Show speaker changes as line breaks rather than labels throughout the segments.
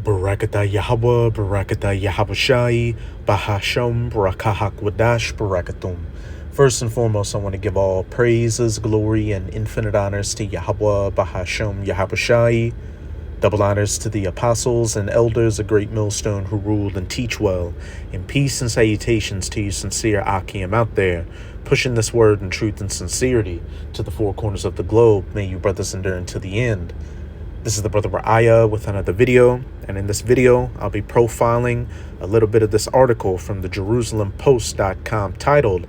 Barakatah Yahweh, Barakatah Yahabushai, Bahasham, Barakahak Barakatum. First and foremost, I want to give all praises, glory, and infinite honors to Yahweh, Bahasham, Yahabushai. Double honors to the apostles and elders, a great millstone who ruled and teach well. And peace and salutations to you sincere Akim out there, pushing this word in truth and sincerity to the four corners of the globe. May you brothers endure until the end. This is the Brother Ra'aya with another video, and in this video, I'll be profiling a little bit of this article from the JerusalemPost.com titled,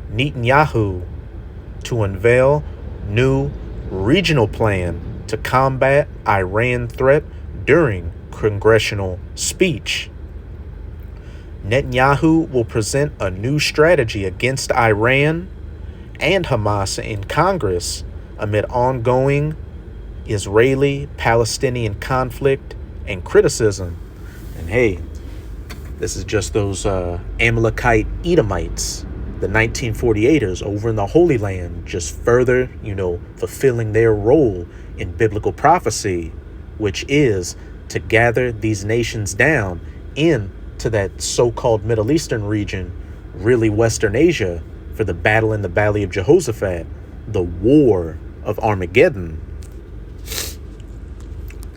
Netanyahu to unveil new regional plan to combat Iran threat during congressional speech. Netanyahu will present a new strategy against Iran and Hamas in Congress amid ongoing Israeli-Palestinian conflict and criticism. And hey, this is just those Amalekite Edomites, the 1948ers over in the Holy Land, just further, fulfilling their role in biblical prophecy, which is to gather these nations down into that so-called Middle Eastern region, really Western Asia, for the battle in the Valley of Jehoshaphat, the War of Armageddon.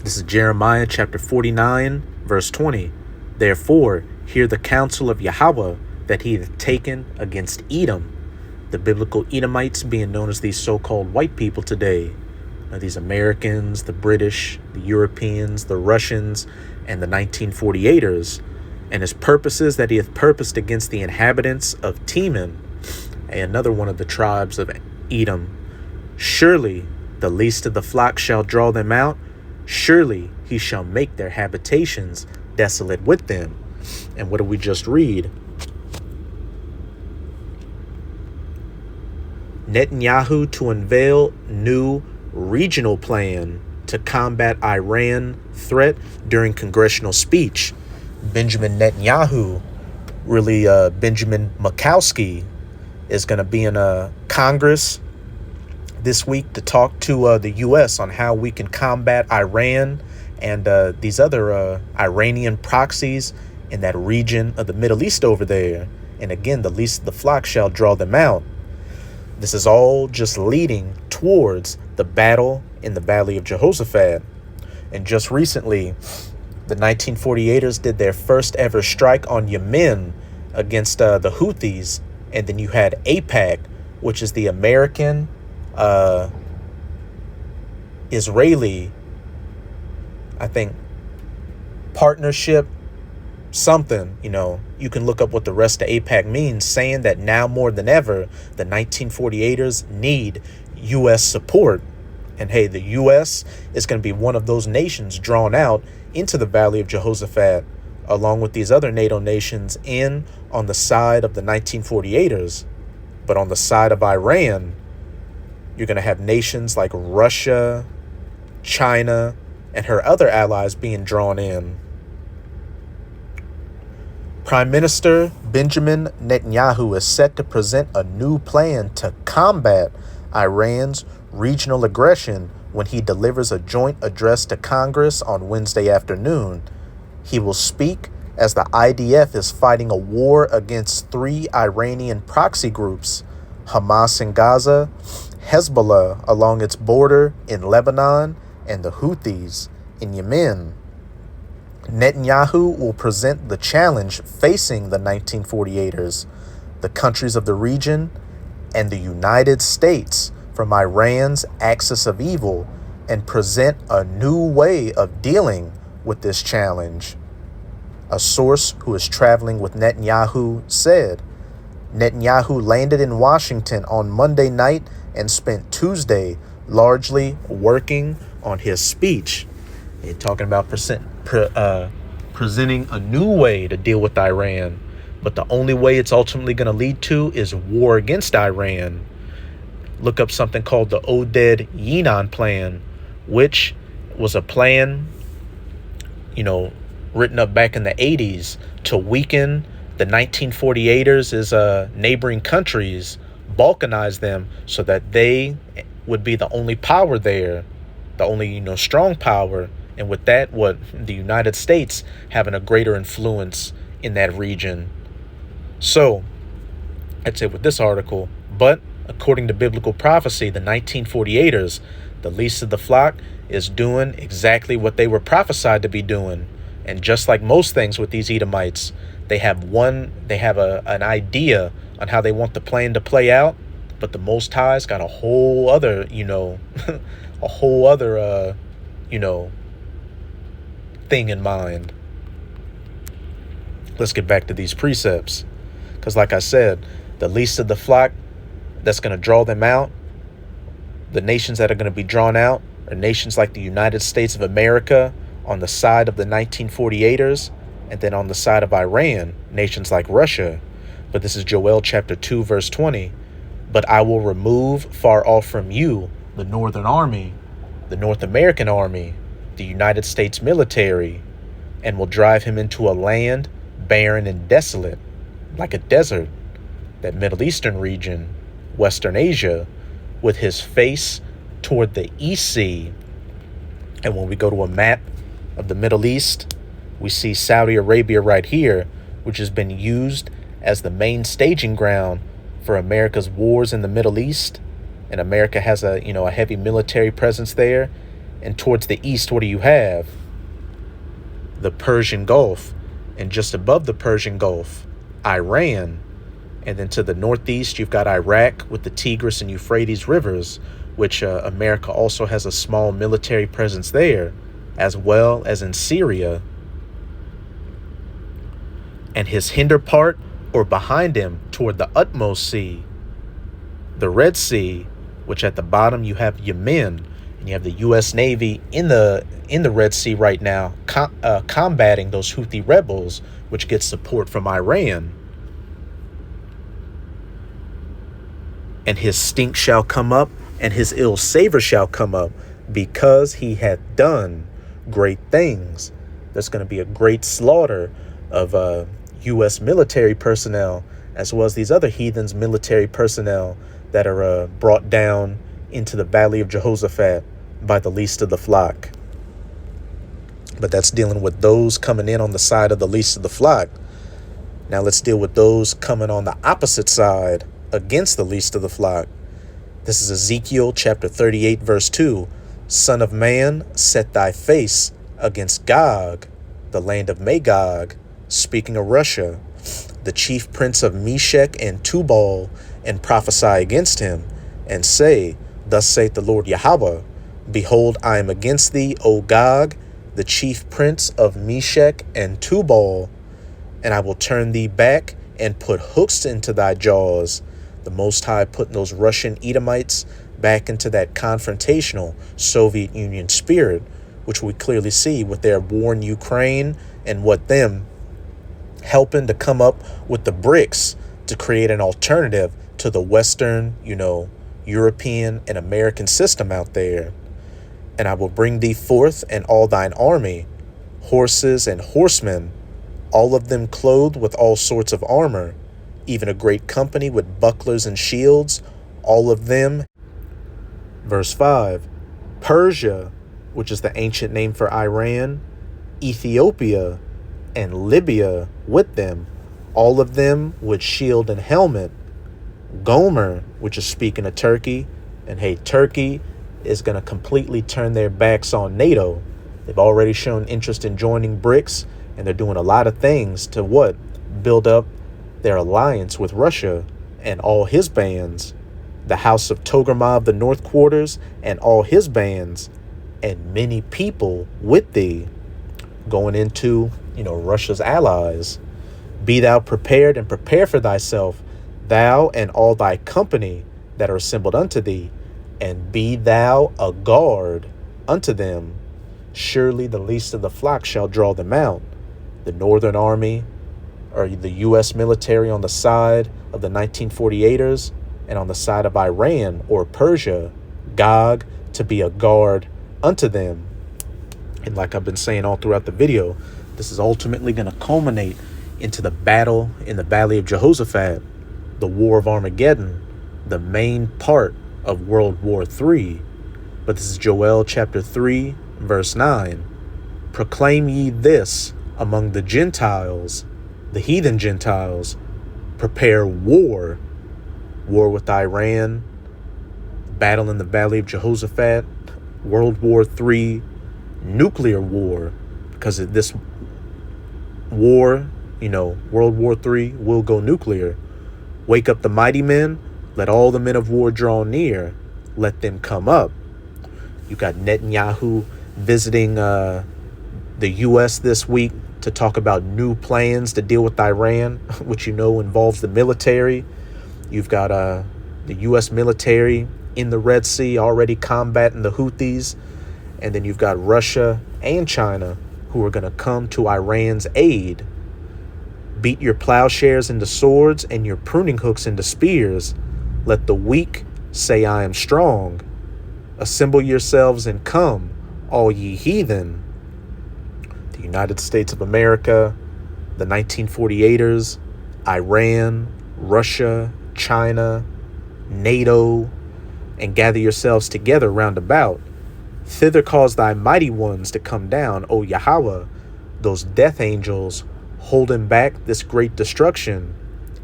This is Jeremiah chapter 49, verse 20. Therefore, hear the counsel of Yahweh that he hath taken against Edom, the biblical Edomites being known as these so-called white people today. Now, these Americans, the British, the Europeans, the Russians, and the 1948ers, and his purposes that he hath purposed against the inhabitants of Teman, another one of the tribes of Edom. Surely the least of the flock shall draw them out. Surely he shall make their habitations desolate with them. And what do we just read? Netanyahu to unveil new regional plan to combat Iran threat during congressional speech. Benjamin Netanyahu, really Benjamin Mikowski, is going to be in Congress this week to talk to the U.S. on how we can combat Iran and these other Iranian proxies in that region of the Middle East over there. And again, the least of the flock shall draw them out. This is all just leading towards the battle in the Valley of Jehoshaphat. And just recently, the 1948ers did their first ever strike on Yemen against the Houthis. And then you had AIPAC, which is the American Israeli, I think, partnership, something, you can look up what the rest of AIPAC means, saying that now more than ever, the 1948ers need U.S. support. And hey, the U.S. is going to be one of those nations drawn out into the Valley of Jehoshaphat, along with these other NATO nations on the side of the 1948ers. But on the side of Iran, you're going to have nations like Russia, China, and her other allies being drawn in. Prime Minister Benjamin Netanyahu is set to present a new plan to combat Iran's regional aggression when he delivers a joint address to Congress on Wednesday afternoon. He will speak as the IDF is fighting a war against three Iranian proxy groups, Hamas in Gaza, Hezbollah along its border in Lebanon, and the Houthis in Yemen. Netanyahu will present the challenge facing the 1948ers, the countries of the region, and the United States from Iran's axis of evil, and present a new way of dealing with this challenge. A source who is traveling with Netanyahu said, Netanyahu landed in Washington on Monday night and spent Tuesday largely working on his speech. They're talking about presenting a new way to deal with Iran. But the only way it's ultimately going to lead to is war against Iran. Look up something called the Oded-Yinon plan, which was a plan, written up back in the 80s to weaken the 1948ers as neighboring countries, balkanize them so that they would be the only power there, the only, strong power, And with that, what the United States having a greater influence in that region. So, I'd say with this article, but according to biblical prophecy, the 1948ers, the least of the flock, is doing exactly what they were prophesied to be doing. And just like most things with these Edomites, they have an idea on how they want the plan to play out, but the Most High's got a whole other, a whole other, thing in mind. Let's get back to these precepts. Because like I said, the least of the flock that's going to draw them out, the nations that are going to be drawn out are nations like the United States of America on the side of the 1948ers, and then on the side of Iran, nations like Russia. But this is Joel chapter 2, verse 20. But I will remove far off from you the Northern Army, the North American Army, the United States military, and will drive him into a land barren and desolate, like a desert, that Middle Eastern region, Western Asia, with his face toward the East Sea. And when we go to a map of the Middle East, we see Saudi Arabia right here, which has been used as the main staging ground for America's wars in the Middle East. And America has a heavy military presence there. And towards the east, what do you have? The Persian Gulf. And just above the Persian Gulf, Iran. And then to the northeast, you've got Iraq with the Tigris and Euphrates rivers, which America also has a small military presence there, as well as in Syria. And his hinder part, or behind him, toward the utmost sea, the Red Sea, which at the bottom you have Yemen, and you have the U.S. Navy in the Red Sea right now, combating those Houthi rebels, which gets support from Iran. And his stink shall come up, and his ill savor shall come up, because he hath done great things. There's going to be a great slaughter of U.S. military personnel, as well as these other heathens' military personnel that are brought down into the valley of Jehoshaphat by the least of the flock. But that's dealing with those coming in on the side of the least of the flock. Now let's deal with those coming on the opposite side against the least of the flock. This is Ezekiel chapter 38, verse 2. Son of man, set thy face against Gog, the land of Magog, speaking of Russia, the chief prince of Meshech and Tubal, and prophesy against him, and say, Thus saith the Lord Yahweh, Behold, I am against thee, O Gog, the chief prince of Meshech and Tubal, and I will turn thee back and put hooks into thy jaws. The Most High putting those Russian Edomites back into that confrontational Soviet Union spirit, which we clearly see with their war in Ukraine and what them helping to come up with the BRICS to create an alternative to the Western, European and American system out there. And I will bring thee forth and all thine army, horses and horsemen, all of them clothed with all sorts of armor, even a great company with bucklers and shields, all of them. Verse 5, Persia, which is the ancient name for Iran, Ethiopia, and Libya with them, all of them with shield and helmet. Gomer, which is speaking of Turkey, and hey, Turkey is going to completely turn their backs on NATO. They've already shown interest in joining BRICS, and they're doing a lot of things to build up their alliance with Russia and all his bands, the House of Togarmah of the North Quarters and all his bands, and many people with thee, going into, Russia's allies. Be thou prepared and prepare for thyself, thou and all thy company that are assembled unto thee, and be thou a guard unto them. Surely the least of the flock shall draw them out. The Northern Army, or the U.S. military on the side of the 1948ers, and on the side of Iran or Persia, Gog, to be a guard unto them. And like I've been saying all throughout the video, this is ultimately going to culminate into the battle in the Valley of Jehoshaphat, the War of Armageddon, the main part of World War III. But this is Joel chapter 3, verse 9. Proclaim ye this among the Gentiles, the heathen Gentiles. Prepare war with Iran, battle in the Valley of Jehoshaphat, World War III, nuclear war, because of this war, World War III will go nuclear. Wake up the mighty men, let all the men of war draw near, let them come up. You got Netanyahu visiting the U.S. this week to talk about new plans to deal with Iran, which involves the military. You've got the U.S. military in the Red Sea already combating the Houthis. And then you've got Russia and China who are going to come to Iran's aid. Beat your plowshares into swords and your pruning hooks into spears. Let the weak say, I am strong. Assemble yourselves and come, all ye heathen. The United States of America, the 1948ers, Iran, Russia, China, NATO, and gather yourselves together round about. Thither cause thy mighty ones to come down, O Yahweh, those death angels holding back this great destruction.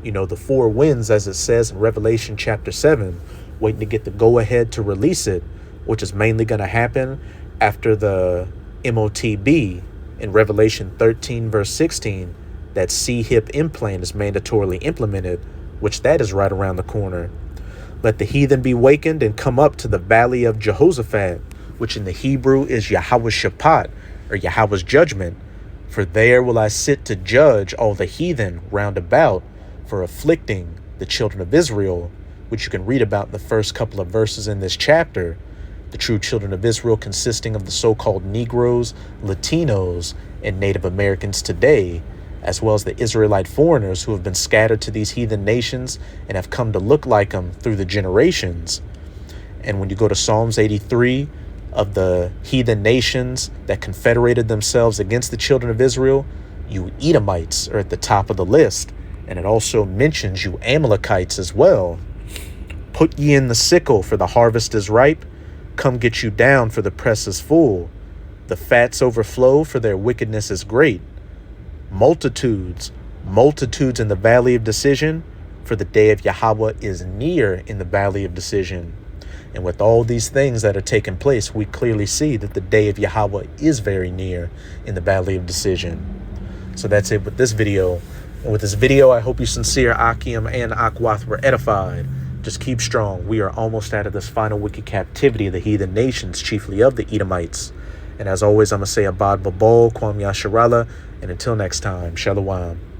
The four winds, as it says in Revelation chapter 7, waiting to get the go-ahead to release it, which is mainly going to happen after the MOTB in Revelation 13, verse 16, that C-hip implant is mandatorily implemented, which that is right around the corner. Let the heathen be wakened and come up to the valley of Jehoshaphat, which in the Hebrew is Yahweh's Shaphat, or Yahweh's judgment. For there will I sit to judge all the heathen round about for afflicting the children of Israel, which you can read about in the first couple of verses in this chapter. The true children of Israel consisting of the so-called Negroes, Latinos, and Native Americans today, as well as the Israelite foreigners who have been scattered to these heathen nations and have come to look like them through the generations. And when you go to Psalms 83, of the heathen nations that confederated themselves against the children of Israel, you Edomites are at the top of the list. And it also mentions you Amalekites as well. Put ye in the sickle, for the harvest is ripe. Come get you down, for the press is full. The fats overflow, for their wickedness is great. Multitudes in the valley of decision, for the day of Yahweh is near in the valley of decision. And with all these things that are taking place, we clearly see that the day of Yahweh is very near in the valley of decision. So that's it with this video. And with this video, I hope you sincere Akim and Akwath were edified. Just keep strong. We are almost out of this final wicked captivity of the heathen nations, chiefly of the Edomites. And as always, I'm going to say Abad Babal, Kwam Yasharala, and until next time, Shalom.